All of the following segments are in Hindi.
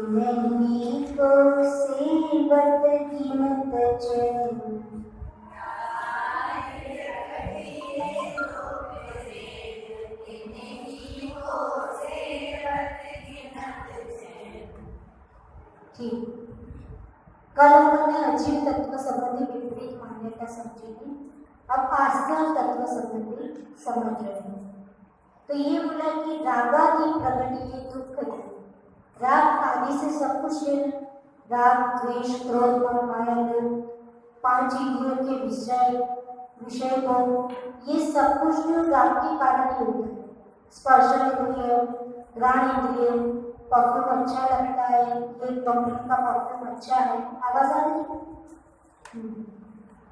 नहीं तो सेवत कीमत चैन ठीक। कल हमने अजीव तत्व संबंधी विपरीत मान्यता समझी थी। अब आस्था तत्व संबंधी समझ रहे हैं। तो ये बोला कि रागादि प्रगति दुख है। राग आदि से सब कुछ है। राग, द्वेष, क्रोध और माया, पांच इंद्रियों के विषय को ये सब कुछ जो राग के कारण ही होता है। स्पर्श इंद्रिय, घ्राण इंद्रिय, परफ्यूम अच्छा लगता है, ये कंपनी का परफ्यूम अच्छा है, आवाज आ रही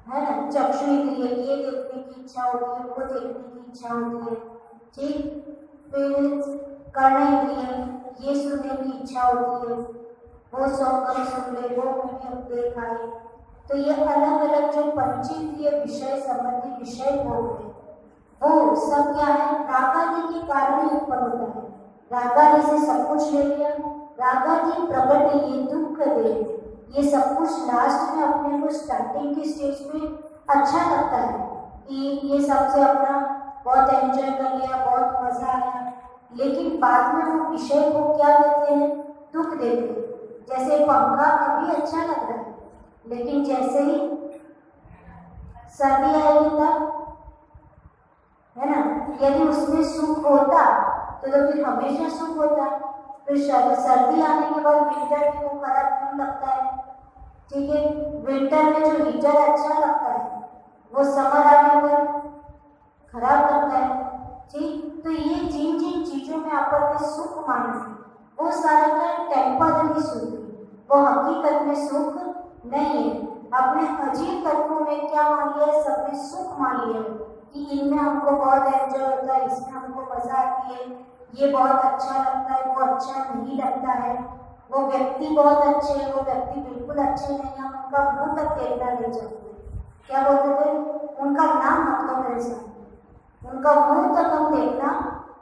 है ना। चक्षु इंद्रिय, ये देखने की इच्छा होती है, वो देखने की इच्छा होती है, ठीक। फिर कर्ण इंद्रिय, ये सुनने की इच्छा होती है, वो सॉन्ग सुन ले, वो मूवी अब देख आए। तो ये अलग अलग जो पंचेंद्रिय विषय संबंधी विषय हो गए, वो सब क्या है, रागादि के कारण ही उत्पन्न होता है। रागादि से सब कुछ ले लिया। रागादि प्रगट, ये दुख दे, ये सब कुछ लास्ट में अपने को स्टार्टिंग की स्टेज में अच्छा लगता है कि ये सबसे अपना बहुत एंजॉय कर लिया, बहुत मजा आया, लेकिन बाद में वो विषय को क्या देते हैं, दुख देते हैं। जैसे पंखा अभी अच्छा लग रहा है, लेकिन जैसे ही सर्दी आएगी तब, है ना, यदि उसमें सुख होता तो फिर हमेशा सुख होता। फिर सर्दी आने के बाद विंटर में वो खराब क्यों लगता है, ठीक है। विंटर में जो हीटर अच्छा लगता है वो समर आने पर खराब लगता है, ठीक। तो ये जिन जिन चीजों में अपन ने सुख माना वो सारा का टेम्पररी सुख है, वो हकीकत में सुख नहीं है। अपने अजीब तत्वों में क्या मान लिया है, सबने सुख मान लिया है कि इनमें हमको बहुत एंजॉय होता है, इसमें हमको मजा आती है, ये बहुत अच्छा लगता है, वो अच्छा नहीं लगता है, वो व्यक्ति बहुत अच्छे है, वो व्यक्ति बिल्कुल अच्छे नहीं है, उनका मुंह तक देखना नहीं चाहते। क्या बोलते थे, उनका नाम मतलब मेरे साथ, उनका मुंह तक हम देखना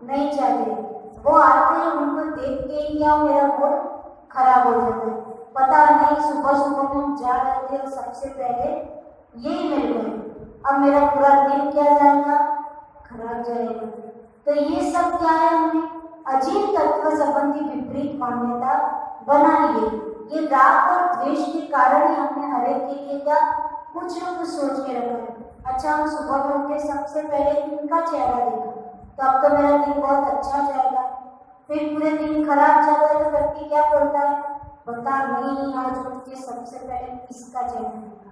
नहीं चाहते। वो आते हैं, उनको देख के ही क्या मेरा मूड खराब हो जाता है। पता नहीं सुबह सुबह में हम जा रहे थे और सबसे पहले यही मिल गए, अब मेरा पूरा दिन क्या जाएगा, खराब जाएगा। तो ये सब क्या है, हमने अजीब तत्व संबंधी विपरीत मान्यता बना ली। ये राग और द्वेष के कारण ही हमने हर एक के लिए क्या कुछ न कुछ सोच के रखा है। अच्छा, हम सुबह में उठे, सबसे पहले इनका चेहरा देखा तो अब तो मेरा दिन बहुत अच्छा जाएगा। फिर पूरे दिन खराब जाता है तो व्यक्ति क्या बोलता है, बता नहीं, आज उठ के सबसे पहले किसका चेहरा देखा,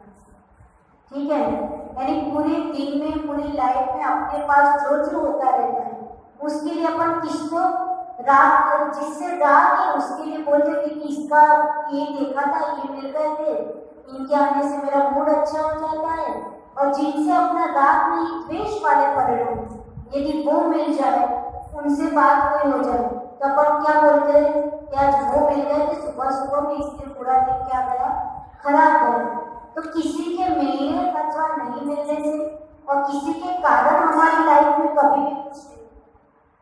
ठीक है। यानी पूरे दिन में, पूरी लाइफ में अपने पास जो जो होता रहता है उसके लिए अपन किसको राग, जिससे राग है उसके लिए बोलते थे कि इसका ये देखा था, ये मिल गए थे, इनके आने से मेरा मूड अच्छा हो जाता है। और जिनसे अपना राग नहीं, द्वेष वाले परिणाम, यदि वो मिल जाए, उनसे बात कोई हो जाए तो अपन क्या बोलते हैं कि आज वो मिल गए थे, सुबह सुबह में इसलिए पूरा दिन क्या गया, खराब गया। तो किसी के मिलने अथवा नहीं मिलने से और किसी के कारण हमारी लाइफ में कभी भी कुछ नहीं,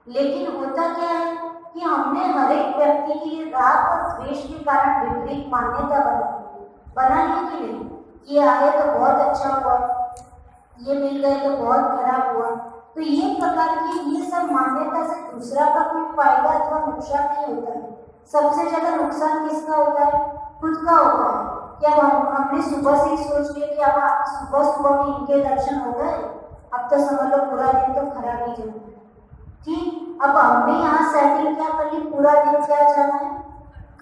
लेकिन होता क्या है कि हमने हर एक व्यक्ति के लिए राग और द्वेष के कारण विपरीत मान्यता बना ली कि नहीं, ये आए तो बहुत अच्छा हुआ, ये मिल गए तो बहुत खराब हुआ। तो ये प्रकार की ये सब मान्यता से दूसरा का कोई फायदा अथवा नुकसान नहीं होता है। सबसे ज्यादा नुकसान किसका होता है, खुद का होता है। क्या हमने सुबह से ही सोच लिया कि अब सुबह सुबह में इनके दर्शन हो गए, अब तो समझ लो पूरा दिन तो खराब ही जाएगा, ठीक। अब हमने यहाँ सेटिंग क्या कर ली, पूरा दिन क्या जाना है,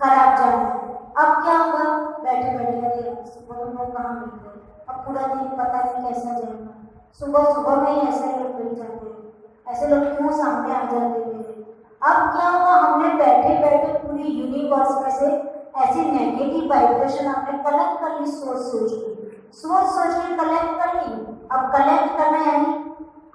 खराब जाना है। अब क्या होगा, बैठे बैठे सुबह में कहाँ मिल गए, अब पूरा दिन पता नहीं कैसा जाएगा। सुबह सुबह में ही ऐसे लोग मिल जाते हैं, ऐसे लोग क्यों सामने आ जाते हैं। अब क्या हुआ, हमने बैठे बैठे पूरी यूनिवर्स में से ऐसी नेगेटिव वाइब्रेशन हमने कलेक्ट कर ली, सोच के कलेक्ट कर ली। अब कलेक्ट करना यानी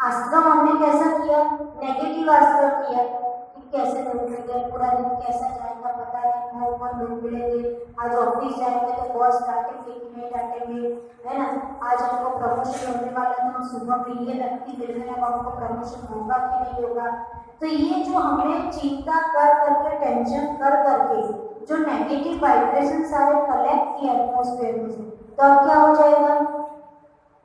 आश्रम हमने कैसा किया, नेगेटिव आश्रम किया कि कैसे लोग मिलेंगे, पूरा दिन कैसा जाएगा पता नहीं, कौन लोग मिलेंगे, आज ऑफिस जाएंगे तो बॉस डांटेंगे कि नहीं डांटेंगे, है ना, आज हमको प्रमोशन होने वाला तो हम सुबह में ये व्यक्ति मिल रहे हैं, अब हमको प्रमोशन होगा कि नहीं होगा। तो ये जो हमने चिंता कर करके, टेंशन कर करके जो नेगेटिव वाइब्रेशन सारे कलेक्ट किए एटमोस्फेयर में से, तो अब क्या हो जाएगा,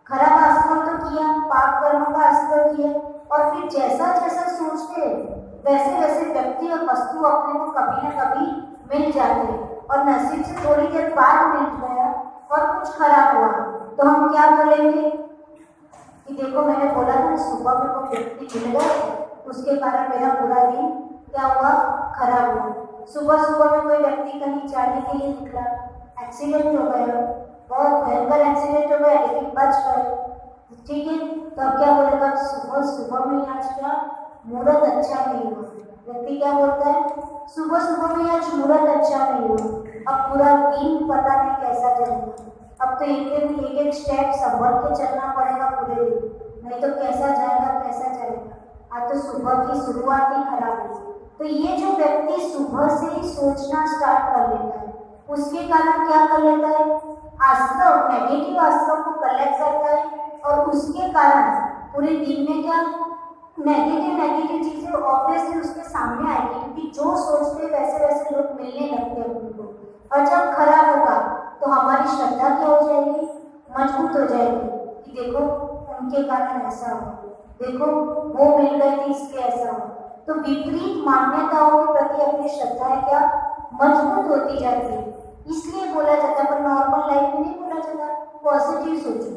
खराब आश्रम तो किया, पाप कर्म का आश्रम किया, और फिर जैसा जैसा सोचते वैसे वैसे व्यक्ति और वस्तु अपने को कभी ना कभी मिल जाते हैं, और नसीब से थोड़ी देर बाद मिल गया और कुछ खराब हुआ, तो हम क्या बोलेंगे कि देखो मैंने बोला था सुबह में कोई व्यक्ति मिल गए, उसके कारण मेरा पूरा दिन क्या हुआ, खराब हुआ। सुबह सुबह में कोई व्यक्ति कहीं जाने के लिए निकला, एक्सीडेंट हो गया, बहुत भयंकर एक्सीडेंट हो गया, लेकिन बच गए, ठीक है, तो अब क्या बोलेगा, सुबह सुबह में आज का मुहूर्त अच्छा नहीं हुआ। व्यक्ति क्या बोलता है, सुबह सुबह में आज मुहूर्त अच्छा नहीं हुआ, अब पूरा दिन पता नहीं कैसा चलेगा, अब तो एक स्टेप संभल के चलना पड़ेगा पूरे दिन, नहीं तो कैसा जाएगा कैसा चलेगा, आज तो सुबह की शुरुआत ही खराब है। तो ये जो व्यक्ति सुबह से ही सोचना स्टार्ट कर लेता है, उसके कारण क्या कर लेता है, आश्रम नेगेटिव आश्रम को कलेक्ट करता है, और उसके कारण पूरे दिन में क्या नेगेटिव चीजें ऑब्वियसली उसके सामने आएगी, क्योंकि जो सोचते हैं वैसे वैसे लोग मिलने लगते हैं उनको, और जब खराब होगा तो हमारी श्रद्धा क्या हो जाएगी, मजबूत हो जाएगी कि देखो उनके कारण ऐसा हुआ, देखो वो मिल गए थे इसलिए ऐसा हुआ। तो विपरीत मान्यताओं के प्रति अपनी श्रद्धाएं क्या मजबूत होती जाती है, इसलिए बोला जाता है, पर नॉर्मल लाइफ में नहीं बोला जाता पॉजिटिव सोचो,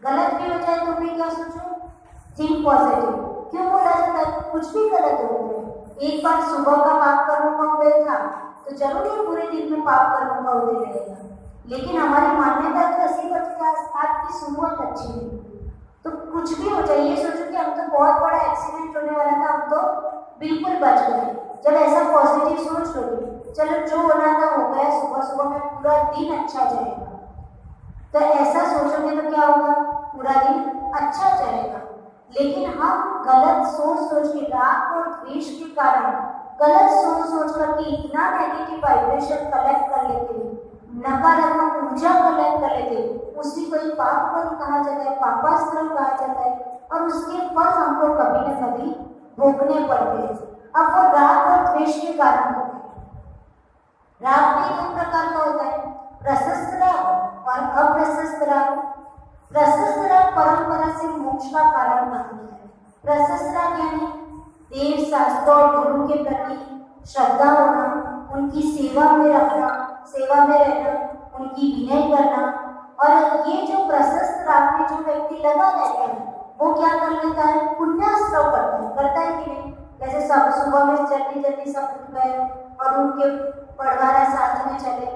गलत भी हो जाए तो भी क्या सोचो, थिंक पॉजिटिव। क्यों बोला जाता है, कुछ भी गलत हो जाए, एक बार सुबह का पाप कर्मों का उदय था तो जरूर पूरे दिन में पाप कर्मों का उदय रहेगा, लेकिन हमारी मान्यता तो ऐसी होती है आज की शुरुआत अच्छी नहीं, तो कुछ भी हो जाए ये सोचो कि हम तो बहुत बड़ा एक्सीडेंट होने वाला था, हम तो बिल्कुल बच गए। जब ऐसा पॉजिटिव सोच लोगे, चलो जो होना था हो गया, सुबह सुबह में पूरा दिन अच्छा जाएगा, तो ऐसा सोचोगे तो क्या होगा, पूरा दिन अच्छा जाएगा। लेकिन हम गलत सोच के, राग और द्वेष के कारण गलत सोच करके इतना नेगेटिव वाइब्रेशन कलेक्ट कर लेते हैं, नकारात्मक ऊर्जा कलेक्ट कर लेते हैं, उसी को ही पाप कर्म कहा जाता है, पापास्त्र कहा जाता है, और उसके फल हमको कभी न कभी भोगने पड़ते हैं। अब वो राग और द्वेष के कारण होते हैं। राग भी दो प्रकार का होता है, प्रशस्त राग और अप्रशस्त राग। प्रशस्त राग परंपरा से मोक्ष का कारण मानते हैं। प्रशस्त राग यानी देव शास्त्र और गुरु के प्रति श्रद्धा होना, उनकी सेवा में रखना, सेवा में रहना, उनकी विनय करना, और ये जो प्रशस्त राग में जो व्यक्ति लगा रहता है वो क्या कर लेता है, पुण्याश्रव करता है कि नहीं, जैसे सब सुबह में जल्दी सब उठ गए और उनके परिवार साथ में चले,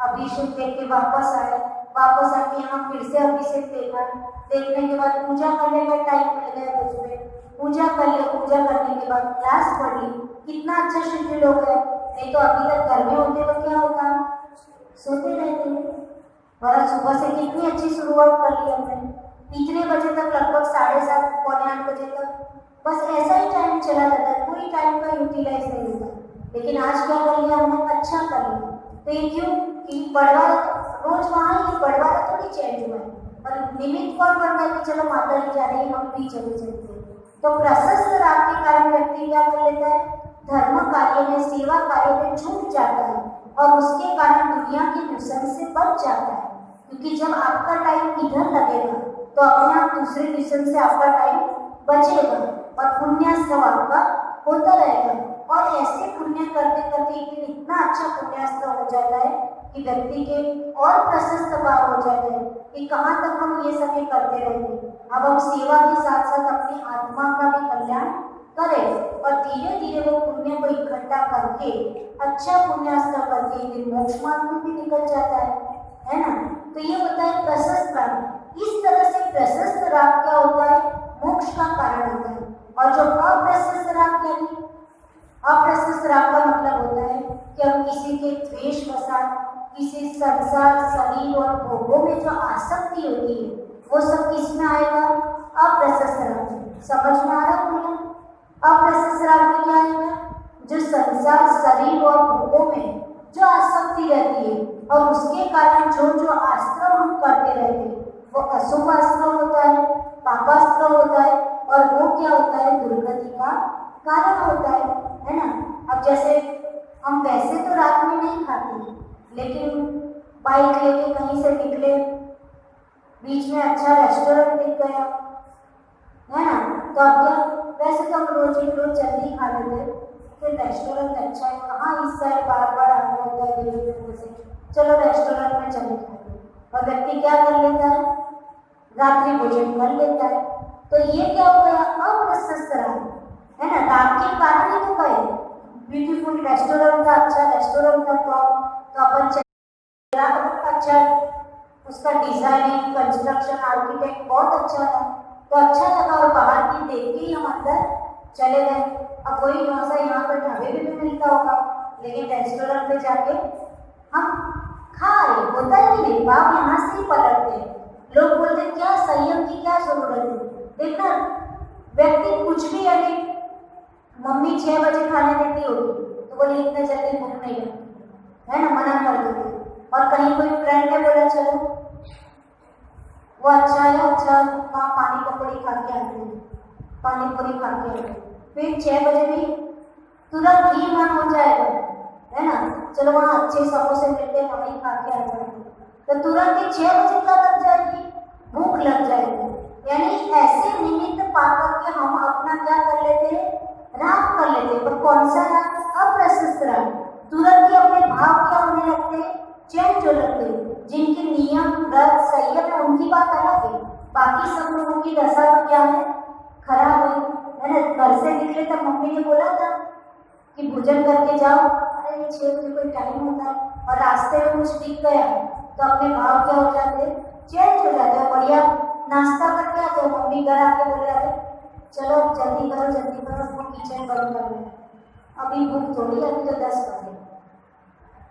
अभिषेक देख के वापस आके यहाँ फिर से अभिषेक देखा, देखने के बाद पूजा करने का टाइम मिल गया, उसमें पूजा कर लिया, पूजा करने के बाद क्लास पढ़ ली, कितना अच्छा शेड्यूल हो गया। नहीं तो अभी तक घर में होते तो क्या होता, सोते रहते हैं, और सुबह से कितनी अच्छी शुरुआत कर ली हमने, इतने बजे तक, लगभग 7:30 पौने 8 बजे तक बस ऐसा ही टाइम चला जाता है, पूरी टाइम का यूटिलाइज नहीं होता। लेकिन आज क्या कर लिया हमने, अच्छा कर लिया। तो ये क्यों कि पढ़वा रोज वहाँ ही पढ़वा थोड़ी चेंज हुआ है, और निमित्त कौन बन गया कि चलो माता जी जा रही है हम भी चले चलते। तो प्रशस्त राग के कारण व्यक्ति क्या कर लेता है, धर्म कार्य में, सेवा कार्य में छूट जाता है, और उसके कारण दुनिया के व्यसन से बच जाता है। क्योंकि जब आपका टाइम इधर लगेगा तो अपने आप दूसरे व्यसन से आपका टाइम बचेगा, और पुण्याश्रम आपका होता रहेगा। और ऐसे पुण्य करते करते इतना अच्छा पुण्यास्त्र हो जाता है कि व्यक्ति के और प्रशस्त भाव हो जाते हैं कि कहाँ तक हम ये सभी करते रहेंगे। अब हम सेवा के साथ साथ अपनी आत्मा का भी कल्याण करें, और धीरे धीरे वो पुण्य को इकट्ठा करके अच्छा पुण्यास्त्र करके फिर मोक्ष मार्ग में भी निकल जाता है ना। तो ये होता है प्रशस्त राग। इस तरह से प्रशस्त राग क्या होता है, मोक्ष का कारण होता है। और जो अप्रशस्त राग यानी अप्रशस्त राग का मतलब होता है कि हम किसी के द्वेष वसात, किसी संसार, शरीर और भोगों में जो आसक्ति होती है वो सब किस में आएगा, अप्रशस्त राग। समझ में आ रहा है? अप्रशस्त राग में क्या आएगा, जो संसार, शरीर और भोगों में जो आसक्ति रहती है, और उसके कारण जो जो आश्रम हम करते रहते हैं वो अशुभ आश्रम होता है, पापास्त्र होता है, और वो क्या होता है, दुर्गति का कारण होता है ना। अब जैसे हम वैसे तो रात में नहीं खाते, लेकिन बाइक लेके कहीं से निकले, बीच में अच्छा रेस्टोरेंट दिख गया, है ना, तो अब क्या, वैसे तो हम रोज जल्दी खा लेते, फिर रेस्टोरेंट अच्छा है, कहाँ इस साइड बार बार आना होता है दिल्ली में से, चलो रेस्टोरेंट में चले खाते, और व्यक्ति क्या कर लेता है, रात्रि भोजन कर लेता है। तो ये क्या हो गया, अप्रशस्त राग, है ना, राग के कारण ही तो गए, ब्यूटीफुल रेस्टोरेंट था, अच्छा रेस्टोरेंट था, तो अपन चला, अच्छा उसका डिजाइनिंग, कंस्ट्रक्शन, आर्किटेक्ट बहुत अच्छा था, तो अच्छा लगा और बाहर की देख के ही हम अंदर चले गए। अब वही डोसा यहाँ पर ढाबे भी मिलता होगा, लेकिन रेस्टोरेंट पे जाके हम खाए, होता ही नहीं, बाप यहाँ से ही पलटते हैं। लोग बोलते क्या संयम की क्या जरूरत है, देखना व्यक्ति कुछ भी, यदि मम्मी 6 बजे खाने देती होगी तो बोले इतने जल्दी भूख नहीं लगती, है ना, मना कर देती। और कहीं कोई फ्रेंड ने बोला चलो वो अच्छा है, अच्छा वहाँ पानी पकौड़ी खा के आते हैं, पानी पूरी खा के आते हैं, फिर 6 बजे भी तुरंत ही मन हो जाएगा, है ना, चलो वहाँ अच्छे समोसे मिलते हैं वहीं खा के आ जाएंगे, तो तुरंत ही 6 बजे क्या लग जाएगी, भूख लग जाएगी। यानी ऐसे निमित्त पाकर के हम अपना क्या कर लेते हैं, राग कर लेते हैं, पर कौन सा राग, अप्रशस्त राग, तुरंत ही अपने भाव क्या होने लगते हैं, चेंज हो लगते हैं। जिनके नियम व्रत संयम है उनकी बात अलग है, बाकी सब लोगों की दशा तो क्या है, खराब है ना। घर से निकले तब मम्मी ने बोला था कि भोजन करके जाओ, अरे 6 बजे कोई टाइम होता है, और रास्ते में कुछ दिख गया तो अपने भाव क्या हो जाते, चेंज हो जाते हैं, बढ़िया नाश्ता करके आते हो, मम्मी घर आके बोले अरे चलो जल्दी करो वो किचन बंद कर ले, अभी भूख थोड़ी, अभी तो 10 बजे,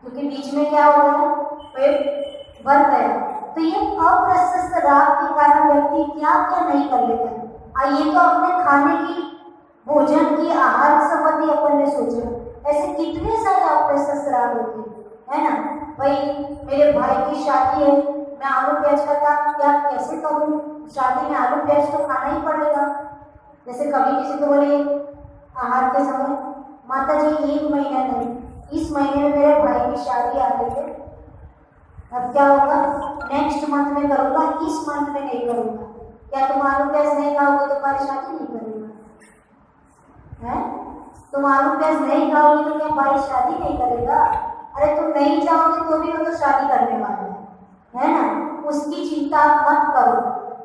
क्योंकि बीच में क्या हो गया, पेट भर गया। तो ये अप्रशस्त राग के कारण व्यक्ति क्या क्या नहीं कर लेता है। आइए तो अपने खाने की, भोजन की, आहार संबंधी अपन ने सोचा, ऐसे कितने सारे अप्रशस्त राग होते हैं, है ना। भाई मेरे भाई की शादी है, मैं आलू प्याज का काम क्या कैसे करूँ, शादी में आलू प्याज तो खाना ही पड़ेगा। जैसे कभी किसी को बोले आहार के समय, माता जी 1 महीना नहीं, इस महीने में मेरे भाई की शादी आ रही है, अब क्या होगा, नेक्स्ट मंथ में करूँगा, इस मंथ में नहीं करूँगा। क्या तुम आलू प्याज नहीं खाओगे तो तुम्हारी शादी नहीं करूँगा, है, तुम आलू प्याज नहीं खाओगे तो क्या भाई शादी नहीं करेगा, अरे तुम नहीं जाओगे तो भी वो तो शादी करने वाला है ना, उसकी चिंता मत करो।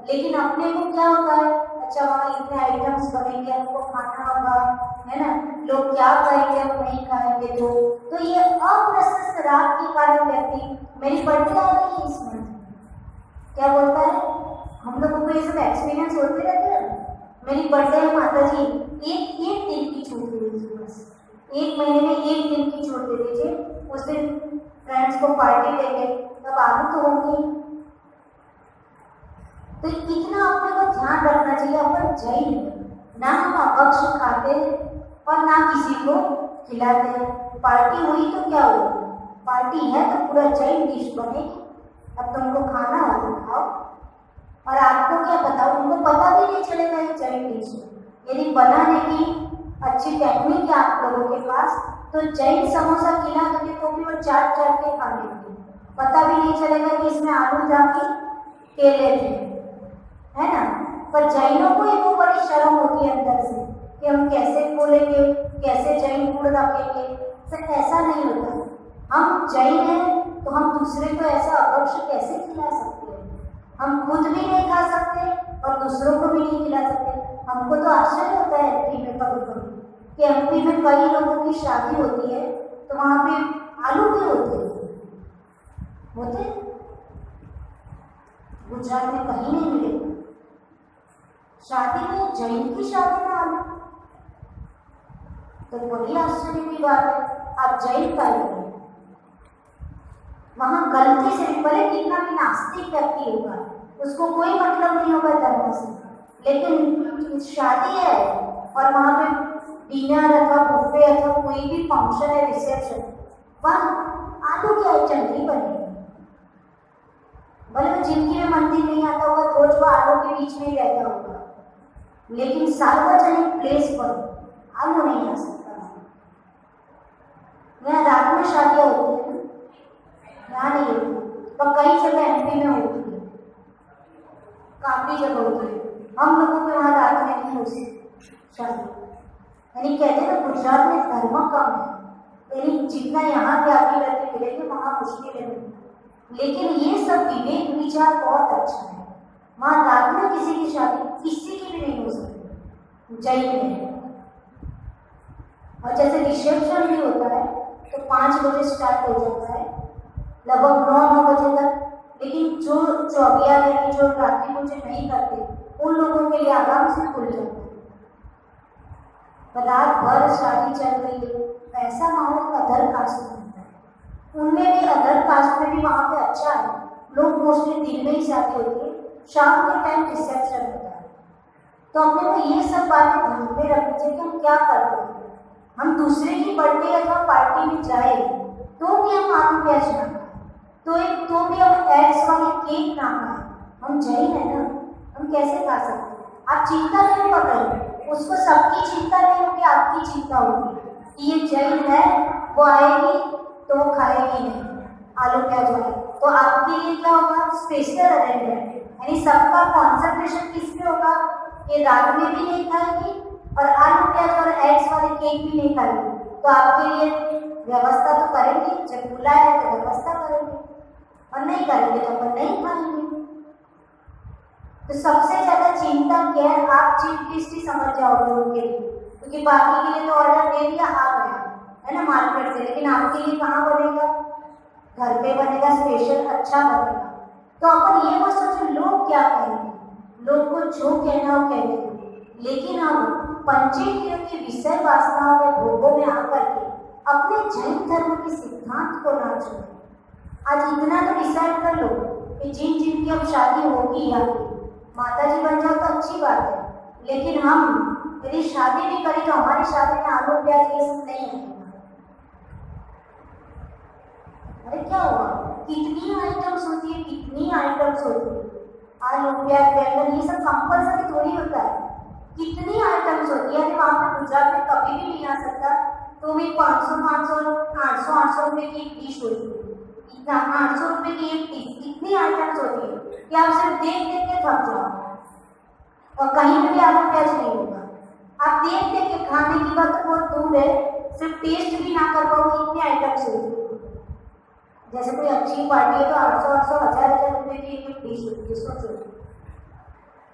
लेकिन अपने को क्या होता है, अच्छा वहाँ इतने आइटम्स बनेंगे, हमको खाना होगा, है ना, लोग क्या कहेंगे हम नहीं खाएंगे, तो ये अप्रशस्त राग के कारण व्यक्ति, मेरी बर्थडे आ रही है इस मंथ, क्या बोलता है, हम लोगों को ये सब एक्सपीरियंस होते रहते हैं, मेरी बर्थडे है माता जी, एक दिन की छूट दे दीजिए, बस 1 महीने में 1 दिन की छूट दे दीजिए, उस दिन फ्रेंड्स को पार्टी देंगे, तब आलू तो होंगी। तो इतना अपने को ध्यान रखना चाहिए, अपन जैन ना हम अभक्ष खाते और ना किसी को खिलाते। पार्टी हुई तो क्या हुई, पार्टी है तो पूरा जैन डिश बनेगी, अब तुमको खाना हो तो खाओ, और आपको क्या पता, उनको पता भी नहीं चलेगा ये जैन डिश, यदि बनाने की अच्छी टेक्निक है आप लोगों के पास तो जैन समोसा खिला दोगे तो भी वो चाट के खा लेंगे, पता भी नहीं चलेगा कि इसमें आलू जाके केले थे, है ना। पर जैनों को ही वो बड़ी शर्म होती है अंदर से कि हम कैसे बोलेंगे, कैसे जैन फूड रखेंगे, तो ऐसा नहीं होता। हम जैन हैं तो हम दूसरे को ऐसा अभक्ष कैसे खिला सकते हैं, हम खुद भी नहीं खा सकते और दूसरों को भी नहीं खिला सकते। हमको तो आश्चर्य होता है एमपी में कभी कि एमपी में कई लोगों की शादी होती है तो वहाँ पे आलू भी होते गुजरात में कहीं नहीं मिले, शादी में जैन की शादी में आलू, तो बड़ी आश्चर्य की बात है। आप जैन का वहां गलती से भले कितना भी नास्तिक व्यक्ति होगा उसको कोई मतलब नहीं होगा धर्म से, लेकिन शादी है और वहां पे डिनर अथवा बुफे अथवा कोई भी फंक्शन है, रिसेप्शन, वहां आलू की आइटम नहीं बनेगी। भले जिंदगी में मंदिर नहीं आता होगा, रोज वो आलू के बीच में ही रहता होगा, लेकिन सार्वजनिक प्लेस पर आलू नहीं आ सकता। यहाँ रात में शादियां होती है, तो कई जगह एमपी में होती है, काफी जगह होती है। हम लोगों के वहाँ रात में नहीं हो शादी। यानी कहते हैं ना गुजरात में धर्म कम है, यानी जितना यहाँ के आगे रहते मिलेंगे वहाँ मुश्किल है, लेकिन ये सब विवेक विचार बहुत अच्छा है। वहाँ रात में किसी की शादी किसी की भी नहीं हो सकती जैन में। और जैसे रिसेप्शन भी होता है तो 5 बजे स्टार्ट हो जाता है, लगभग 9 बजे तक। लेकिन जो चौबिया यानी जो रात्रि पूजन नहीं करते उन लोगों के लिए आराम से खुल जाता है। रात भर शादी चल रही है, ऐसा माहौल अदर कास्ट में होता है। उनमें भी अदर कास्ट में भी वहाँ पे अच्छा है, लोग मोस्टली दिन में ही शादी होती है, शाम के टाइम रिसेप्शन होता है। तो अपने को ये सब बातें ध्यान में रखनी चाहिए कि हम क्या करते हैं। हम दूसरे की बर्थडे अथवा पार्टी में जाए तो भी हम आलू प्याज ना खाएं, तो भी हम एग्स वाले केक ना खाएं। हम जैन है ना, हम कैसे खा सकते हैं? आप चिंता नहीं पकड़ें, उसको सबकी चिंता नहीं होगी, आपकी चिंता होगी। ये जैन है, वो आएगी तो वो खाएगी नहीं आलू प्याज वाले, तो आपके लिए क्या होगा? स्पेशल अरेंजमेंट, यानी सबका कॉन्सेंट्रेशन किस पे होगा कि रात में भी नहीं खाएगी और आलू प्याज और एग्स वाले केक भी नहीं खाएगी। तो आपके लिए व्यवस्था तो करेंगे, जब बुलाए तो व्यवस्था करेंगे, और नहीं करेंगे तो अपन नहीं खाएंगे। तो सबसे ज्यादा चिंता क्या है? आप चीफ गेस्ट ही समझ जाओगे उनके लिए, क्योंकि बाकी के लिए तो ऑर्डर दे दिया, आ गया है ना मार्केट से, लेकिन आपके लिए कहाँ बनेगा? घर पे बनेगा, स्पेशल अच्छा बनेगा। तो अपन ये मत सोचो लोग क्या कहेंगे, लोग को जो कहना हो कहेंगे, लेकिन हम पंचेंद्रियों की विषय वासनाओं में भोगों में आकर के अपने जैन धर्म के सिद्धांत को ना छोड़ें। आज इतना तो डिसाइड कर लो कि जिन जिनकी अब शादी होगी या माता जी बन जाओ तो अच्छी बात है, लेकिन हम यदि शादी भी करें तो हमारी शादी में आलू प्याज ये सब नहीं है। अरे क्या हुआ? कितनी आइटम्स होती है, कितनी आइटम्स होती है, आलू प्याज बैंगन ये सब कंपल्सरी थोड़ी होता है, कितनी आइटम्स होती है। वहाँ पे गुजरात में कभी भी नहीं आ सकता, तो भी 500-800 रुपए की एक डिश होती है, इतना 800 रुपए की एक डिश, इतनी आइटम्स होती है कि आप सिर्फ देख देख के थक जाओ, और कहीं भी आलू प्याज नहीं होगा। आप देख देख के खाने की बात तो बहुत दूर है, सिर्फ टेस्ट भी ना कर पाओगे, इतनी आइटम्स होती है। जैसे कोई अच्छी पार्टी है तो 800-800 1000 रुपए की एक डिश होती है, सोचो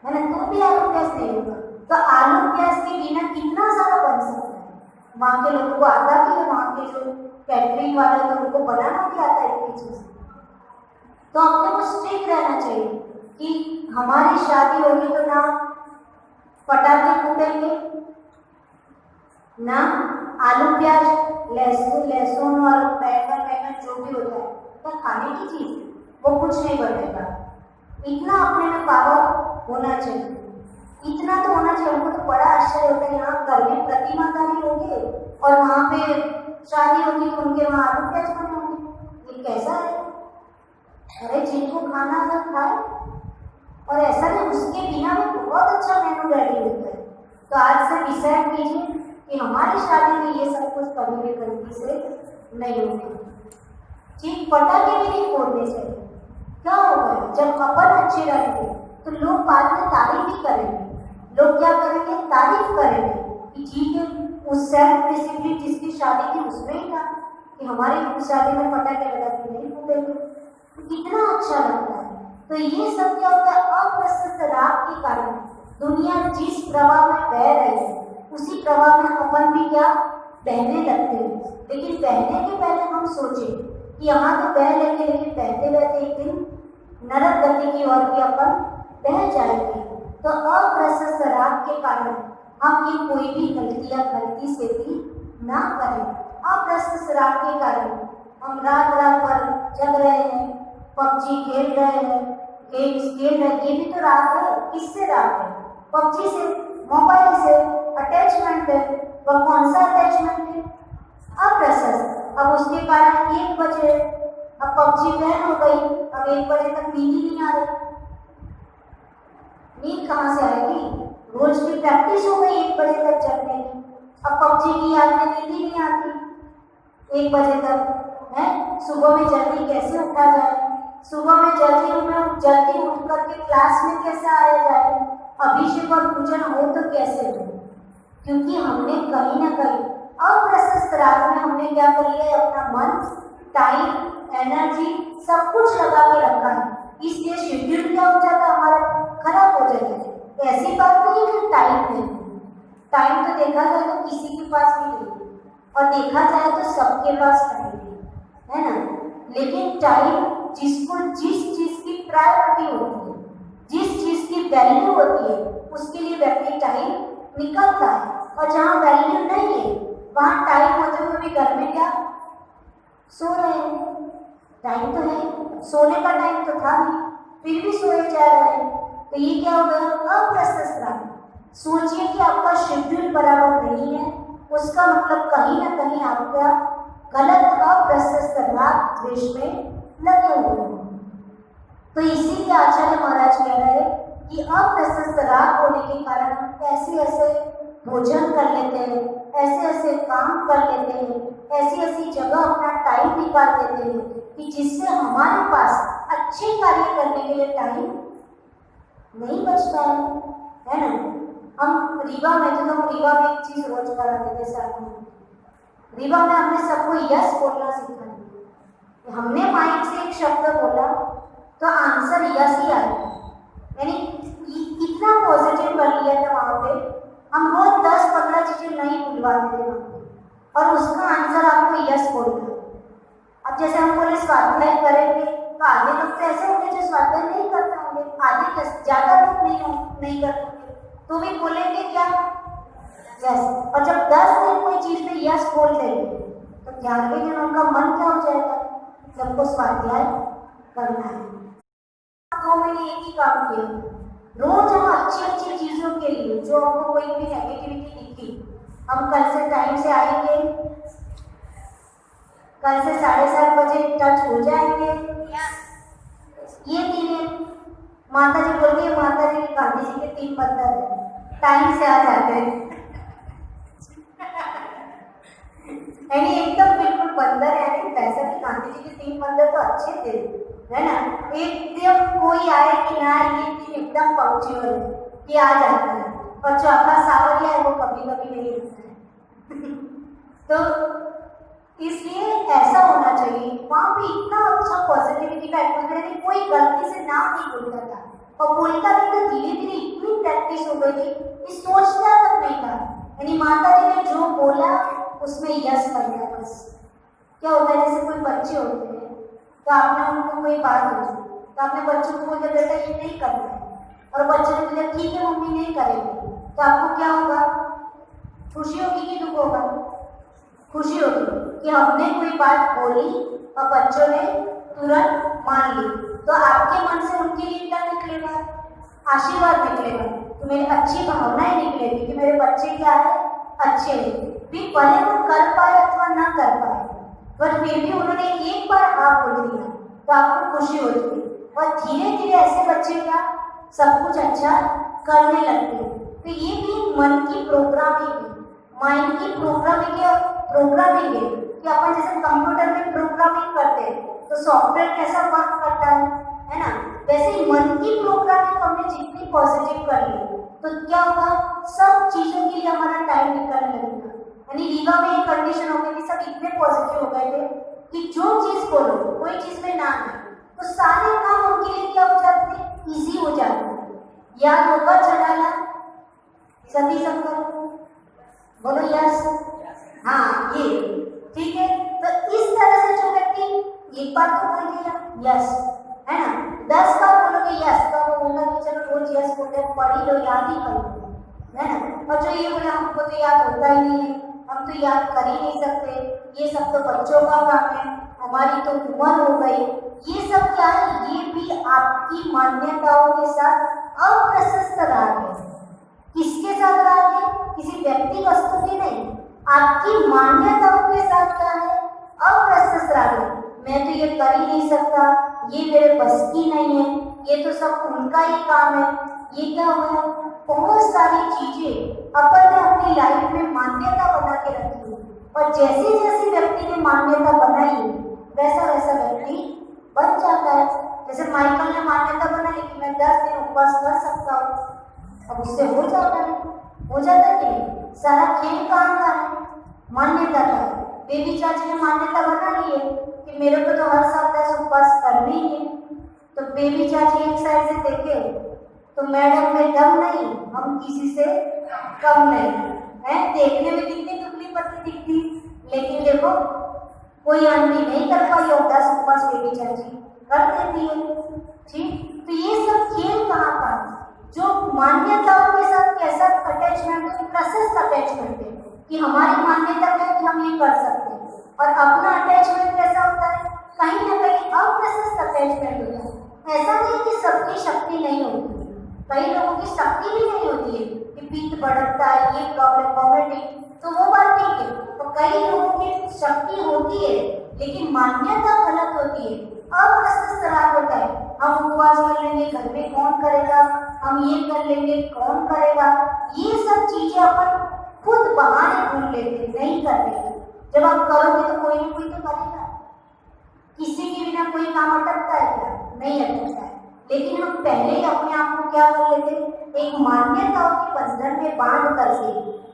है ना, तो भी आलू प्याज नहीं होगा। तो आलू प्याज के बिना कितना सारा बन सकता है। वहाँ के लोगों को आता भी है, वहाँ के जो कैटरिंग वाले हैं उनको बनाना भी आता है इतनी चीज। तो अपने को स्ट्रिक्ट रहना चाहिए कि हमारी शादी होगी तो ना पटाखे फूटेंगे, ना आलू प्याज लहसुन और बैंगन जो भी होता है तो खाने की चीज वो कुछ नहीं बनेगा। इतना अपने में पावर होना चाहिए, इतना तो होना चाहिए। हमको तो बड़ा आश्चर्य होता है, यहाँ घर में प्रतिमाधारी होंगे और वहाँ पे शादी होगी तो उनके वहाँ आलू प्याज बने होंगे, ये कैसा है? अरे जिनको खाना ना खाए, और ऐसा नहीं उसके बिना भी बहुत अच्छा मेनू रेडी होता है। तो आज से डिसाइड कीजिए कि हमारी शादी में ये सब कुछ कभी भी गलती से नहीं होगी। ठीक, पटाखे भी नहीं फोड़ने चाहिए। क्या होगा? जब अपन अच्छे रहेंगे तो लोग बाद में तारीफ भी करेंगे। लोग क्या करेंगे? तारीफ करेंगे कि ठीक है, उस सेल्फ डिसिप्लिन जिसकी शादी थी उसमें ही था कि हमारी शादी में पटाखे लगा के नहीं फूटेंगे, तो कितना अच्छा लगता है। तो ये सब क्या होता है? अप्रशस्त राग के कारण दुनिया जिस प्रवाह में बह रही है उसी प्रवाह में अपन भी क्या बहने लगते हैं। लेकिन बहने के पहले हम सोचे कि यहाँ तो बह लेंगे, लेकिन बहते बहते एक दिन नरक गति की ओर भी अपन बह जाएंगे। तो अप्रशस्त राग के कारण हम ये कोई भी गलतियां गलती से भी ना करें। अप्रशस्त राग के कारण हम रात रात भर जग रहे हैं, पबजी खेल रहे हैं, गेम्स खेल रहे हैं, ये भी तो राग है। किससे राग है? पबजी से, मोबाइल से अटैचमेंट है। वह कौन सा अटैचमेंट है? अप्रशस्त। अब उसके कारण 1 बजे, अब पबजी बैन हो गई, अब 1 बजे तक नींद ही नहीं आ रही। नींद कहाँ से आएगी? रोज की प्रैक्टिस हो गई 1 बजे तक जगने की, अब पबजी की याद में नींद ही नहीं आती 1 बजे तक है। सुबह में जल्दी कैसे उठा जाए? सुबह में जल्दी उठ करके क्लास में कैसे आया जाए, अभिषेक और पूजन हो तो कैसे हो, क्योंकि हमने कहीं ना कहीं अप्रशस्त राग में हमने क्या कर लिया है, अपना मन, टाइम, एनर्जी सब कुछ लगा के रखा है। इसलिए शेड्यूल क्या हो जाता है, हमारा खराब हो जाता है। ऐसी बात नहीं है कि टाइम नहीं, टाइम तो देखा जाए तो किसी के पास भी नहीं और देखा जाए तो सबके पास टाइम है ना, लेकिन टाइम जिसको जिस चीज की प्रायोरिटी होती है, जिस चीज की वैल्यू होती है, उसके लिए व्यक्ति टाइम निकलता है। और जहाँ वैल्यू नहीं है वहाँ टाइम होते हुए भी घर में क्या सो रहे हैं, टाइम तो है, सोने का टाइम तो था नहीं, फिर भी सोए जा रहे हैं, तो ये क्या हो गया, अप्रशस्त राग। सोचिए कि आपका शेड्यूल बराबर नहीं है, उसका मतलब कहीं ना कहीं आपका गलत अप्रशस्त राग द्वेष में लगे हुए हैं। तो इसीलिए आचार्य महाराज कह रहे हैं कि अप्रशस्त राग होने के कारण हम ऐसे भोजन कर लेते हैं, ऐसे काम कर लेते हैं, ऐसी जगह अपना टाइम निकाल देते हैं कि जिससे हमारे पास अच्छे कार्य करने के लिए टाइम नहीं बचता है ना। हम रीवा में एक चीज रोज करा देते साथ रीवा में हमने सबको यस बोलना सीखा है। हमने माइक से एक शब्द बोला तो आंसर यस ही आया, यानी इतना पॉजिटिव कर लिया था वहाँ पे। हम रोज 10-15 चीजें नहीं भूलवाते थे और उसका आंसर आपको यस बोलना। अब जैसे हम बोले स्वाध्याय करेंगे तो आधे लोग तो ऐसे होंगे जो स्वाध्याय नहीं करते होंगे, आधे ज्यादा लोग नहीं करते होंगे, तो भी बोलेंगे क्या यस। और जब 10 दिन कोई चीज में यस बोल देंगे तो 11वें दिन उनका मन क्या हो जाएगा, सबको स्वाध्याय करना है। 2 महीने एक ही काम किया, रोज हम अच्छी चीजों के लिए, जो हमको कोई भी नेगेटिविटी दिखी, हम कल से टाइम से आएंगे, कल से 7:30 बजे टच हो जाएंगे। ये दिन माता जी बोल रही है, माता जी गांधी जी के 3 पत्थर है, टाइम से आ जाते हैं यानी एकदम बिल्कुल बंदर, यानी वैसे भी गांधी जी के 3 मंदिर तो अच्छे थे है ना, एकदम कोई आए कि ना ये दिन एकदम पंक्चुअल है कि आ जाता है, और जो अपना सावरिया है वो कभी नहीं होता है तो इसलिए ऐसा होना चाहिए। वहाँ पे इतना अच्छा पॉजिटिविटी का एटमॉस्फेयर, कोई गलती से नाम नहीं बोलता था, और बोलता भी तो धीरे धीरे इतनी प्रैक्टिस हो गई थी कि सोचता तक नहीं था, यानी माता जी ने जो बोला उसमें यस कर दिया बस। क्या होता है, जैसे कोई बच्चे होते हैं तो आपने उनको कोई बात होती तो आपने बच्चों को बोला बेटा ये नहीं करना है, और बच्चे ने बोला ठीक है मम्मी नहीं करेंगे, तो आपको क्या होगा, खुशी होगी कि दुख होगा, खुशी होगी कि हमने कोई बात बोली और बच्चों ने तुरंत मान ली, तो आपके मन से उनके लिए क्या निकलेगा, आशीर्वाद निकलेगा, तो मेरी अच्छी भावनाएं निकलेगी कि मेरे बच्चे क्या है, अच्छे हैं। फिर भले वो कर पाए अथवा ना कर पाए, पर फिर भी उन्होंने एक बार हाँ बोल दिया तो आपको खुशी होती है, और धीरे धीरे ऐसे बच्चे क्या सब कुछ अच्छा करने लगते हैं। तो ये भी मन की प्रोग्रामिंग है, माइंड की प्रोग्रामिंग है कि अपन जैसे कंप्यूटर में प्रोग्रामिंग करते हैं तो सॉफ्टवेयर कैसा वर्क करता है ना, वैसे ही मन की प्रोग्रामिंग हमने जितनी पॉजिटिव कर ली तो क्या होगा, सब चीजों के लिए हमारा टाइम निकलने लगेगा। यानी रीवा में एक कंडीशन हो गई कि सब इतने पॉजिटिव हो गए थे कि जो चीज बोलो कोई चीज में ना आए तो सारे काम उनके लिए क्या हो जाते थे, इजी हो जाते थे। याद होगा चढ़ाना सती शंकर, बोलो यस, हाँ ये ठीक है। तो इस तरह से जो व्यक्ति एक बार तो बोल दिया यस है ना, 10 बार बोलोगे यस तो वो होगा कि चलो रोज यस बोलते पढ़ी लो, याद ही कर लो है ना। और जो ये बोले हमको तो याद होता ही नहीं है, हम तो याद कर ही नहीं सकते, ये सब तो बच्चों का काम है, हमारी तो उम्र हो गई, ये सब क्या है, ये भी आपकी मान्यताओं के साथ अप्रशस्त राग है। किसके साथ राग है, किसी व्यक्ति वस्तु के नहीं, आपकी मान्यताओं के साथ क्या है, अप्रशस्त राग है। मैं तो ये कर ही नहीं सकता, ये मेरे बस की नहीं है, ये तो सब उनका ही काम है, ये क्या हुआ, बहुत सारी चीजें अपन ने अपनी लाइफ में मान्यता बना के रखी है, और जैसे जैसे व्यक्ति ने मान्यता बनाई वैसा वैसा व्यक्ति बन जाता है। जैसे माइकल ने मान्यता बना ली कि मैं 10 दिन उपवास कर सकता हूँ, अब उससे हो जाता है, हो जाता है कि नहीं? सारा खेल कहाँ का है? मान्यता का। बेबी चाची ने मान्यता बना ली है कि मेरे को तो हर साल 10 उपवास करने ही है। तो बेबी चाची एक साइड से देखे तो मैडम में दम नहीं, हम किसी से कम नहीं है। देखने में कितनी दुबली पतली दिखती, लेकिन देखो कोई आंटी नहीं कर पाई और 10 उपवास बेबी चाची कर देती है। ठीक, तो ये सब खेल कहाँ का? जो मान्यताओं के साथ कैसा अटैचमेंट, प्रोसेस अटैचमेंट है कि हमारी मान्यता है कि हम ये कर सकते हैं, और अपना अटैचमेंट कैसा होता है? कहीं ना कहीं अप्रोसेस अटैचमेंट होता है। ऐसा नहीं कि सबकी शक्ति नहीं होती, कई लोगों की शक्ति भी नहीं होती है कि पीठ बढ़ता है, ये प्रॉब्लम वॉमिटिंग, तो वो बात ठीक है। तो कई लोगों की शक्ति होती है लेकिन मान्यता गलत होती है, अप्रोसेस खराब होता है। हम उपवास कर लेंगे, घर में कौन करेगा, हम ये कर लेंगे, कौन करेगा, ये सब चीजें अपन खुद बहाने ढूंढ लेते, नहीं करते। जब आप करोगे तो कोई ना कोई तो करेगा, किसी के बिना कोई काम अटकता है क्या? नहीं अटकता है। लेकिन हम पहले ही अपने आप को क्या कर लेते, एक मान्यताओं के बंधन में बांध करके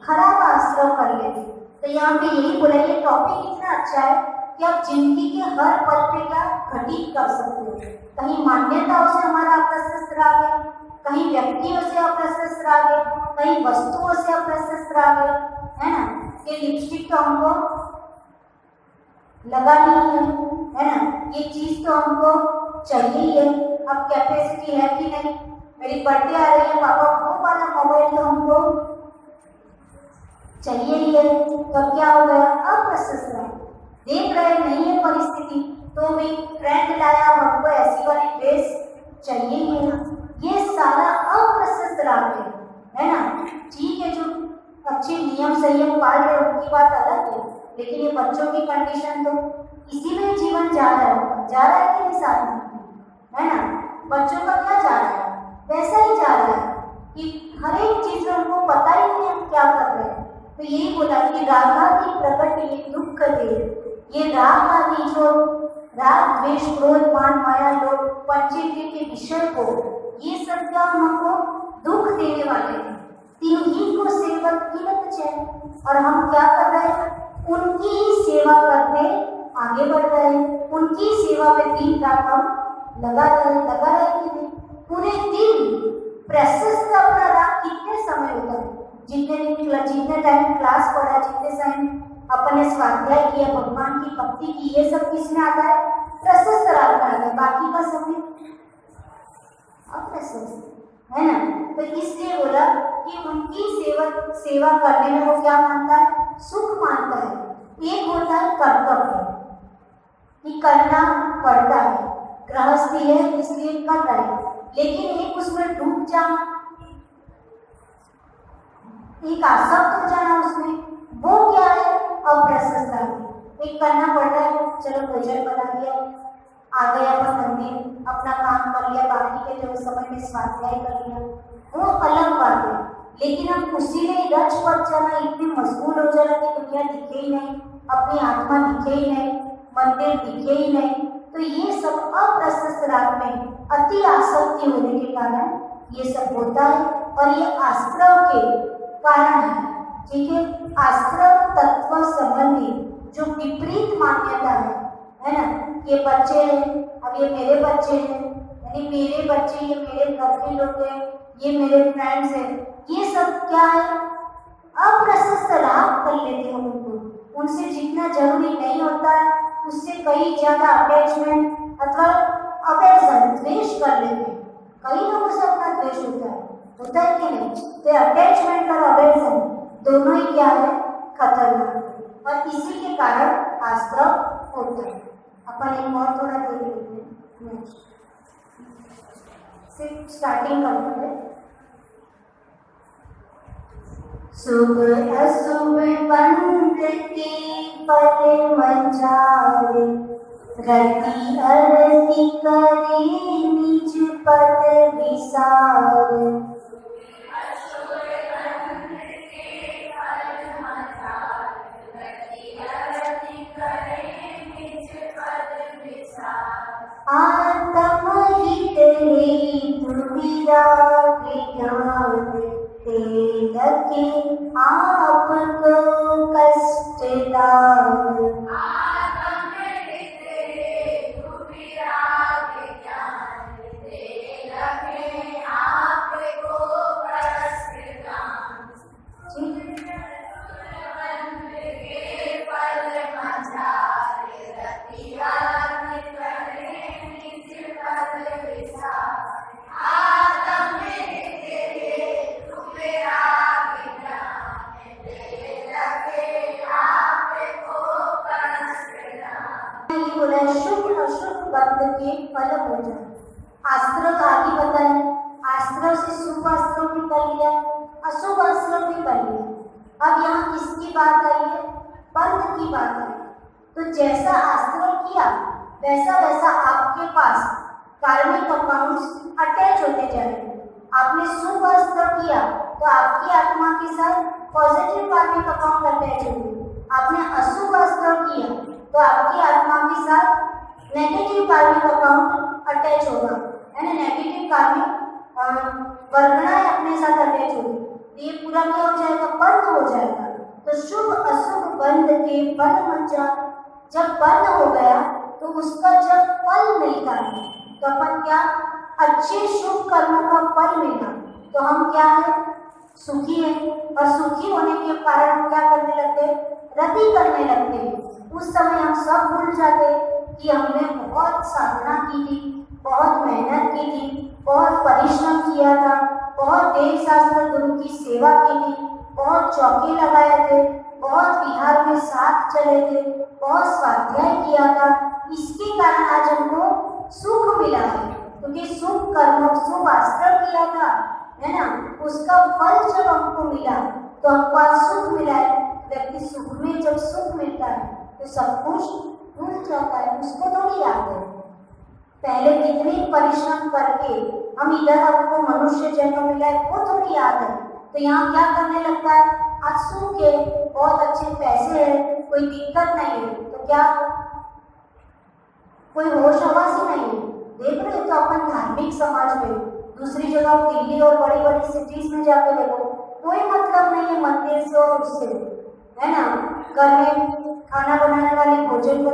खराब आश्रय कर लेते। तो यहाँ पे यही बोला, ये टॉपिक इतना अच्छा है कि आप जिंदगी के हर पल पे क्या घटित कर सकते हो। कहीं मान्यताओं से हमारा अप्रशस्त रह गया, कहीं व्यक्तियों से अप्रशस्त रह गया, कहीं वस्तुओं से अप्रशस्त रह गया, है ना। ये लिपस्टिक तो हमको लगानी है ना, ये चीज तो हमको चाहिए है। अब कैपेसिटी है कि नहीं, मेरी बर्थडे आ रही है, पापा वो वाला मोबाइल तो हमको चाहिए ही है। तो क्या हो गया? अप्रशस्त है, देख रहे नहीं है परिस्थिति, तो भी ट्रेंड लाया, हमको ऐसी वाली ड्रेस चाहिए ही है। ये सारा अप्रशस्त राग है ना। ठीक है, जो अच्छे नियम संयम पाल रहे उनकी बात अलग है, लेकिन ये बच्चों की कंडीशन तो इसी में जीवन जा रहा है कि नहीं साथ में, है ना। बच्चों का क्या जा रहा है? वैसा ही जा रहा है कि हर एक चीज में उनको पता ही नहीं हम क्या कर रहे हैं। तो यही बोला कि रागादि प्रकट ये दुख दे, ये रागादि जो राग द्वेष क्रोध मान माया लोभ पंचेंद्रिय के विषय को, ये सब क्या हमको दुख देने वाले हैं। तिन्हीं को सेवक किलत चैन, और हम क्या कर रहे हैं? उनकी ही सेवा करते आगे बढ़ रहे हैं, उनकी सेवा में दिन रात हम लगा रहे कि पूरे दिन प्रशस्त अपना रात कितने समय होता है, जितने टाइम क्लास पढ़ा, जितने टाइम अपने स्वाध्याय किया, भगवान की भक्ति की, ये सब किसमें आता है? प्रशस्त रात में आता है। बाकी का समय अप्रशस्त, है ना। तो इसलिए बोला कि उनकी सेवा करने में वो क्या मानता है? सुख मानता है। एक होता है कर्तव्य कि करना पड़ता है, गृहस्थी है इसलिए कर रहा है, लेकिन एक उसमें डूब जाना, एक आसक्त हो जाना उसमें, वो क्या है? अप्रशस्त। एक करना पड़ रहा है, चलो भोजन बना दिया, आ गया अपन मंदिर, अपना काम कर लिया, बाकी के जो समय में स्वाध्याय कर लिया, वो अलग बात है। लेकिन हम उसी में रच पच जाना, इतने मशगूल हो जाना कि दुनिया दिखे ही नहीं, अपनी आत्मा दिखे ही नहीं, मंदिर दिखे ही नहीं, तो ये सब अप्रशस्त राग में अति आसक्ति होने के कारण ये सब होता है। और ये आश्रव के कारण है, ठीक है। आश्रव तत्व संबंधी जो विपरीत मान्यता है ना। ये बच्चे हैं, अब ये मेरे बच्चे हैं, यानी मेरे बच्चे, ये मेरे घर के लोग हैं, ये मेरे फ्रेंड्स हैं, ये सब क्या है? अप्रशस्त राग कर लेते हैं उनको, उनसे जितना जरूरी नहीं होता है उससे कई ज्यादा अटैचमेंट अथवा अवेर्जन, द्वेष कर लेते हैं। कई लोगों से अपना द्वेष होता है कि नहीं? तो अटैचमेंट और अवेर्जन दोनों ही क्या है? खतरनाक, और इसी के कारण आश्रव होता है। अपन एक और थोड़ा देख लेते हैं, सिर्फ स्टार्टिंग करते हैं। शुभ अशुभ पंथ की पल मंझारे, रति अरति करे निज पद विसार। आत्म ही दुविधा के ज्ञान लगे आपको कष्ट दान। शुभ अशुभ बंध के फल हो जाए। अस्त्र का आगे बताए, अस्त्रों से शुभ अस्त्रों भी कर लिया, अशुभ अस्त्रों भी कर लिया। अब यहाँ किसकी बात आई है? बंध की बात आई। तो जैसा अस्त्र किया वैसा वैसा आपके पास कार्मिक अकाउंट्स अटैच होते जाएंगे। आपने शुभ अस्त्र किया तो आपकी आत्मा के साथ पॉजिटिव कार्मिक अकाउंट अटैच होंगे। आपने अशुभ अस्त्र किया तो आपकी आत्मा के साथ नेगेटिव कार्मिक अकाउंट अटैच होगा, यानी नेगेटिव कार्मिक वर्गणाएं अपने साथ अटैच होगी। ये पूरा क्या हो जाएगा? बंध हो जाएगा। तो शुभ अशुभ बंध के फल मंचा, जब बंध हो गया तो उसका जब फल मिलता है तो अपन क्या, अच्छे शुभ कर्मों का फल मिला तो हम क्या है? सुखी है। और सुखी होने के कारण हम क्या करने लगते हैं? रति करने लगते हैं। उस समय हम सब भूल जाते कि हमने बहुत साधना की थी, बहुत मेहनत की थी, बहुत परिश्रम किया था, बहुत देव शास्त्र गुरु की सेवा की थी, बहुत चौके लगाए थे, बहुत विहार में साथ चले थे, बहुत स्वाध्याय किया था। इसके कारण आज हमको सुख मिला है, क्योंकि शुभ कर्म शुभ आश्रय किया था, है ना? उसका फल जब हमको मिला तो हमको आज सुख मिला है। व्यक्ति सुख में जब सुख मिलता है तो सब कुछ भूल जाता है, उसको थोड़ी याद है पहले कितने परिश्रम करके हम इधर हमको मनुष्य जन्म मिला है, वो थोड़ी याद है। तो यहाँ क्या करने लगता है? आज सुख है, बहुत अच्छे पैसे है, कोई दिक्कत नहीं है, तो क्या कोई होश हवास ही नहीं है। देख रहे हो तो अपन धार्मिक समाज में दूसरी जगह दिल्ली और बड़ी बड़ी सिटीज में जाके देखो, कोई मतलब नहीं है मंदिर से और उससे, है ना? घर में खाना बनाने वाली भोजन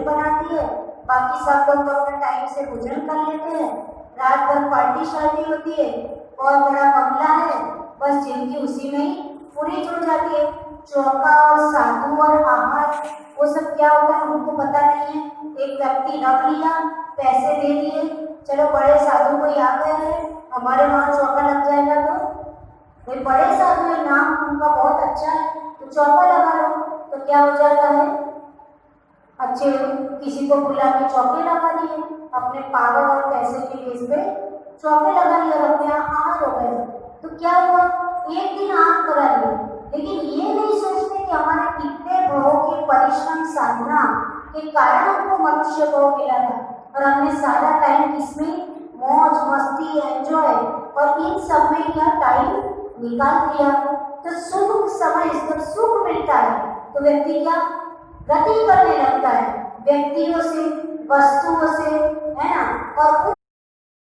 बनाती है, बाकी सब लोग अपने टाइम से भोजन कर लेते हैं। रात भर पार्टी शार्टी होती है, बहुत बड़ा बंगला है, बस जिंदगी उसी में ही पूरी जुड़ जाती है। चौका और साधु और आहार वो सब क्या होता है हमको पता नहीं है। एक व्यक्ति रख लिया, पैसे दे दिए, चलो बड़े साधु को याद है हमारे वहाँ चौका लग जाएगा, तो वे बड़े साधु है, नाम उनका बहुत अच्छा है, तो चौका लगा लो। तो क्या हो जाता है? अच्छे किसी को बुला के चौके लगा दिए, अपने पावर और पैसे के बेस पे चौके लगा लिया, अपने आहार हो गए। तो क्या हुआ? एक दिन आहार करा लिया, लेकिन ये नहीं सोचते कि हमारे कितने भावों के परिश्रम साधना के कारण हमको मनुष्य भाव मिला था, और हमने सारा टाइम इसमें मौज मस्ती एंजॉय और इन सब में क्या टाइम निकाल दिया। तो सुख समय जब सुख मिलता है तो व्यक्ति क्या गति करने लगता है, व्यक्तियों से, वस्तुओं से, है ना? और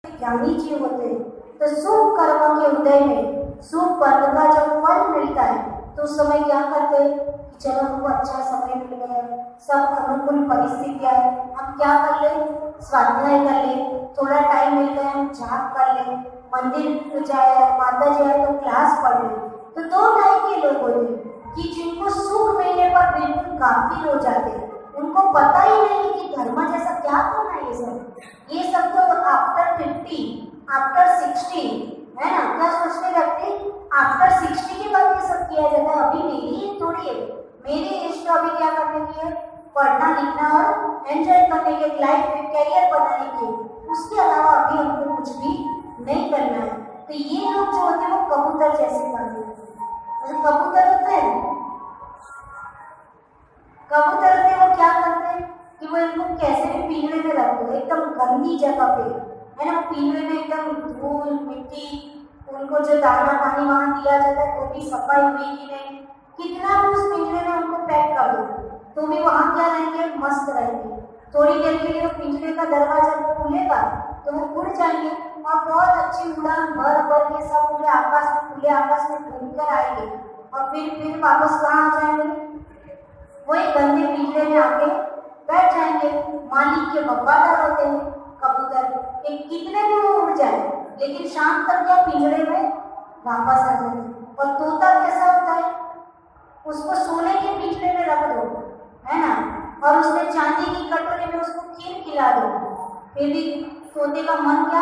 ज्ञानी जीव होते हैं। तो शुभ कर्मों के उदय में शुभ कर्म का जब फल मिलता है तो उस समय क्या करते हैं कि चलो हमको अच्छा समय मिल गया, सब अनुकूल परिस्थितियाँ है, हम क्या कर ले? स्वाध्याय कर ले, थोड़ा टाइम मिल गया हम जाप कर ले, मंदिर जाए, माता जी आए तो क्लास पढ़ ले। तो दो टाइप के लोग होते हैं कि जिनको सुख मिलने पर बिल्कुल गाफिल हो जाते हैं, उनको पता ही नहीं कि धर्म जैसा क्या करना है। ये सब तो आफ्टर 50 आफ्टर 60, है ना? क्या सोचते व्यक्ति आफ्टर 60 के बाद ये सब किया जाता है। अभी मेरी एज थोड़ी है, मेरी एज तो अभी क्या करने की है? पढ़ना लिखना और एंजॉय करने के, लाइफ में कैरियर बनाने के, उसके अलावा अभी हमको कुछ भी नहीं करना है। तो ये लोग जो होते हैं वो कबूतर जैसे मानते हैं। कबूतर होते हैं, कबूतर होते हैं, वो क्या करते हैं कि वो इनको कैसे भी पिंजरे में रखते हैं, एकदम गंदी जगह पे, है ना? पिंजरे में एकदम धूल मिट्टी, उनको जो दाना पानी वहाँ दिया जाता है वो भी सफाई हुई कि नहीं, कितना भी उस पिंजरे में उनको पैक कर दो तो भी वहाँ क्या रहेंगे? मस्त रहेंगे। थोड़ी देर के लिए पिंजरे का दरवाजा खुलेगा तो वो उड़ जाएंगे और बहुत अच्छी उड़ान भर भर के सब पूरे आकाश में, खुले आकाश में घूम कर आएंगे और फिर वापस कहाँ आ जाएंगे, वही गंदे पिंजरे में आके बैठ जाएंगे। मालिक के वफादार होते हैं कबूतर, कि कितने भी वो उड़ जाए लेकिन शाम तक या पिंजरे में वापस आ जाएंगे। और तोता कैसा होता है, उसको सोने के पिंजरे में रख दो, है ना, और उसने चांदी की कटोरी में उसको खीर खिला दो, फिर भी तोते का मन क्या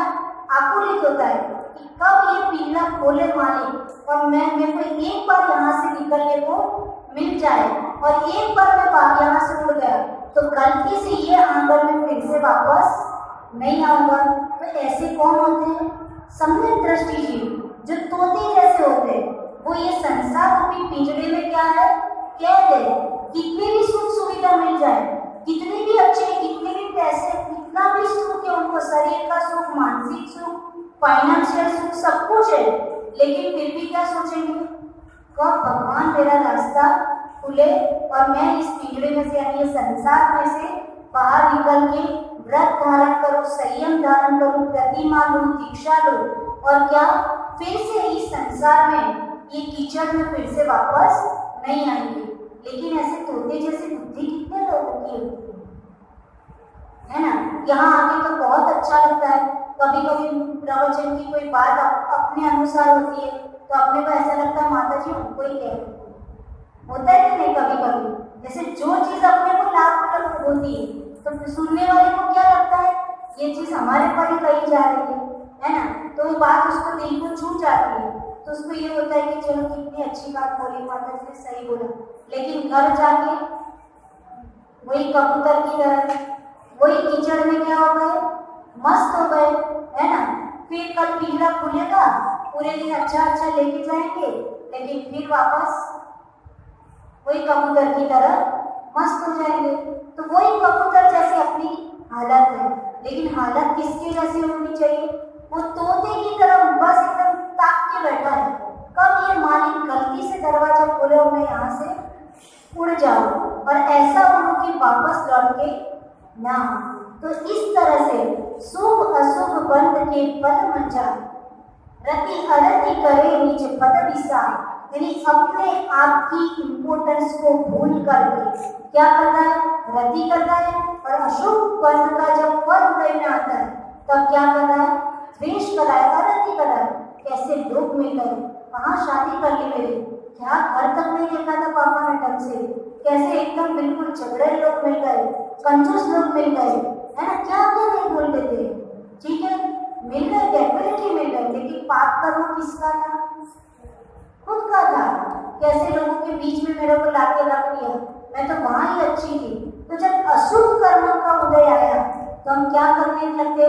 आकुलित होता है कि कब ये पिंजरा खोले मालिक और मेरे को एक बार यहाँ से निकलने को मिल जाए, और एक बार मैं यहाँ से उड़ गया तो गलती से ये आंगन में फिर से वापस नहीं आऊंगा। तो ऐसे कौन होते हैं, सम्यक दृष्टि जीव जो तोते जैसे होते हैं, वो ये संसार रूपी पिंजरे में क्या है कैद है। कितनी भी सुख सुविधा मिल जाए, कितनी भी अच्छे, कितने भी पैसे, कितना भी सुख है उनको, शरीर का सुख, मानसिक सुख, फाइनेंशियल सुख, सब कुछ है, लेकिन फिर भी क्या सोचेंगे, कब भगवान मेरा रास्ता खुले और मैं इस पिंजरे में से यानी संसार में से बाहर निकल के व्रत धारण करूं, संयम धारण करूं, प्रतिमा लूं, दीक्षा लूं, और क्या फिर से इस संसार में ये कीचड़ में फिर से वापस नहीं आएंगे। लेकिन ऐसे तोते जैसे बुद्धि कितने लोगों की होती है ना। यहाँ आके तो बहुत अच्छा लगता है, कभी कभी प्रवचन की कोई बात अपने अनुसार होती है तो अपने को ऐसा लगता है माता जी हमको ही कह रही होता है कि नहीं। कभी कभी जैसे जो चीज अपने को लाभ होती है तो सुनने वाले को क्या लगता है ये चीज हमारे पर ही कही जा रही है ना, तो वो बात उसको दिल को छू जाती है, तो उसको ये होता है कि चलो कितनी अच्छी बात बोली, माता जी ने सही बोला। लेकिन घर जाके वही कबूतर की तरह वही कीचड़ में क्या हो गए, मस्त हो गए, है ना। फिर कल पिंजरा खुलेगा, पूरे दिन अच्छा अच्छा लेके जाएंगे, लेकिन फिर वापस वही कबूतर की तरह मस्त हो जाएंगे। तो वही कबूतर जैसे अपनी हालत है, लेकिन हालत किसके जैसी होनी चाहिए, वो तोते की तरह बस एकदम ताक के बैठा है, कब ये मालिक गलती से दरवाजा खोले और मैं यहाँ से उड़ जाऊं, और ऐसा उड़ूं कि वापस लौट के ना। तो इस तरह से शुभ अशुभ बंध के पद मंजा, रति अरति करे निज पद विसा, यानी अपने आप की इम्पोर्टेंस को भूल करके क्या करता है, रति करता है, और अशुभ बंध का जब पद उदय में आता है तब क्या कर रहा है, द्वेष कर रहा है, अरति कर रहा है। कैसे लोग मिल गए, कहाँ शादी कर ली मेरी, क्या घर तक नहीं देखा था पापा ने ढंग से, कैसे एकदम बिल्कुल झगड़े लोग मिल गए, कंजूस लोग मिल गए, है ना, क्या क्या नहीं बोल देते। ठीक है, मिल गए, डेफिनेटली मिल गए, लेकिन पाप कर्म किसका था, खुद का था। कैसे लोगों के बीच में मेरे को लाके रख दिया, मैं तो वहां ही अच्छी थी। तो जब अशुभ कर्म का उदय आया तो हम क्या करने लगते,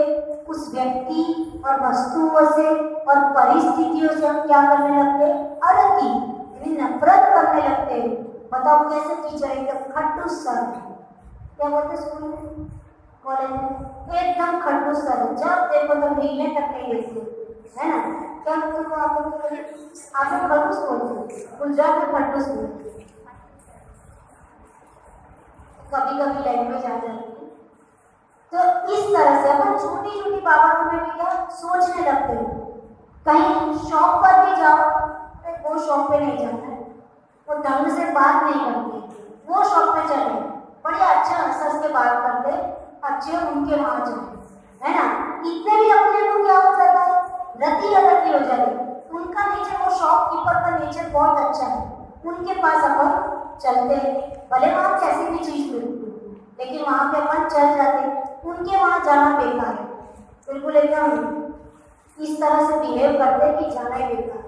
उस व्यक्ति और वस्तुओं से और परिस्थितियों से हम क्या करने लगते, अरति यानी नफरत करने लगते। बताओ कैसे टीचर एकदम खट्टूस सर, क्या बोलते स्कूल में, कॉलेज में, एकदम खट्टूस सर, जब देखो तो मिलने तक नहीं देते, है ना। क्या बोलते हो आप लोग खट्टूस बोलते, गुजरात में खट्टूस बोलते, कभी कभी लैंग्वेज आ जाती है। तो इस तरह से अपन छोटी छोटी बातों में भी क्या सोचने लगते हैं। कहीं शॉप पर भी जाओ, वो शॉप पे नहीं जाना है, वो ढंग से बात नहीं करते, वो शॉप पे चले, बड़े अच्छा हंस के बात करते, अच्छे उनके वहां जाए, है ना। इतने भी अपने को क्या हो जाता है, रति अरति हो जाती। उनका नेचर, वो शॉपकीपर का नेचर बहुत अच्छा है, उनके पास अपन चलते, भले वहां कैसी भी चीज मिलती, लेकिन वहां पे अपन चल जाते, उनके वहां जाना बेकार है, बिल्कुल एकदम इस तरह से बिहेव करते कि जाना ही बेकार है।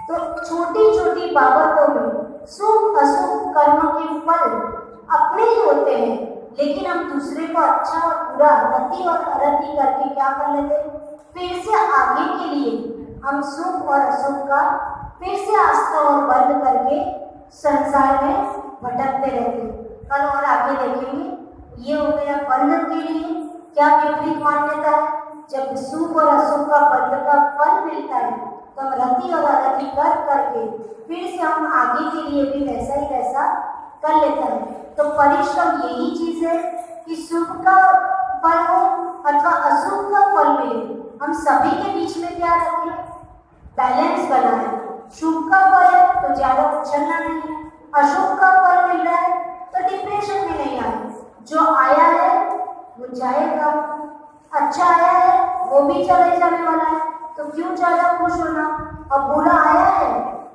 तो छोटी छोटी बाबतों में शुभ अशुभ कर्म के फल अपने ही होते हैं, लेकिन हम दूसरे को अच्छा और बुरा, रति और अरति करके क्या कर लेते, फिर से आगे के लिए हम शुभ और अशुभ का फिर से आस्था और बंद करके संसार में भटकते रहते। कल और आगे देखेंगे। ये हो गया बंध के लिए क्या विपरीत मान्यता है, जब शुभ और अशुभ का बंध का फल मिलता है तो हम रति और अरति कर करके फिर से हम आगे के लिए भी वैसा ही वैसा कर लेता है। तो परिश्रम यही चीज है कि शुभ का फल हो अथवा अशुभ का फल मिले, हम सभी के बीच में क्या रखें, बैलेंस बनाए। शुभ का फल है तो ज्यादा उछलना नहीं है, अशुभ का फल मिल रहा है तो डिप्रेशन में नहीं आए। जो आया है वो जाएगा, अच्छा आया है वो भी चले जाने वाला है, तो क्यों ज्यादा खुश होना। अब बुरा आया है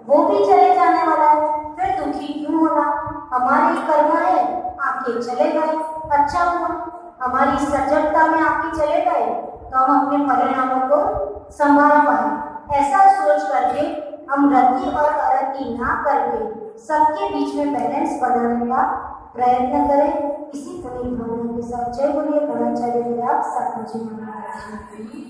वो भी चले जाने वाला है, फिर दुखी क्यों होना। हमारी कर्म है आके चले गए, अच्छा हुआ। हमारी सजगता में आके चले गए तो हम अपने परिणामों को संभाल पाए। ऐसा सोच करके हम रति और अरति ना करके सबके बीच में बैलेंस बनाने का प्रयत्न करें। इसी पुनीत भावना के साथ जय बोलिए ब्रह्मचार्य विराग साधु जी महाराज।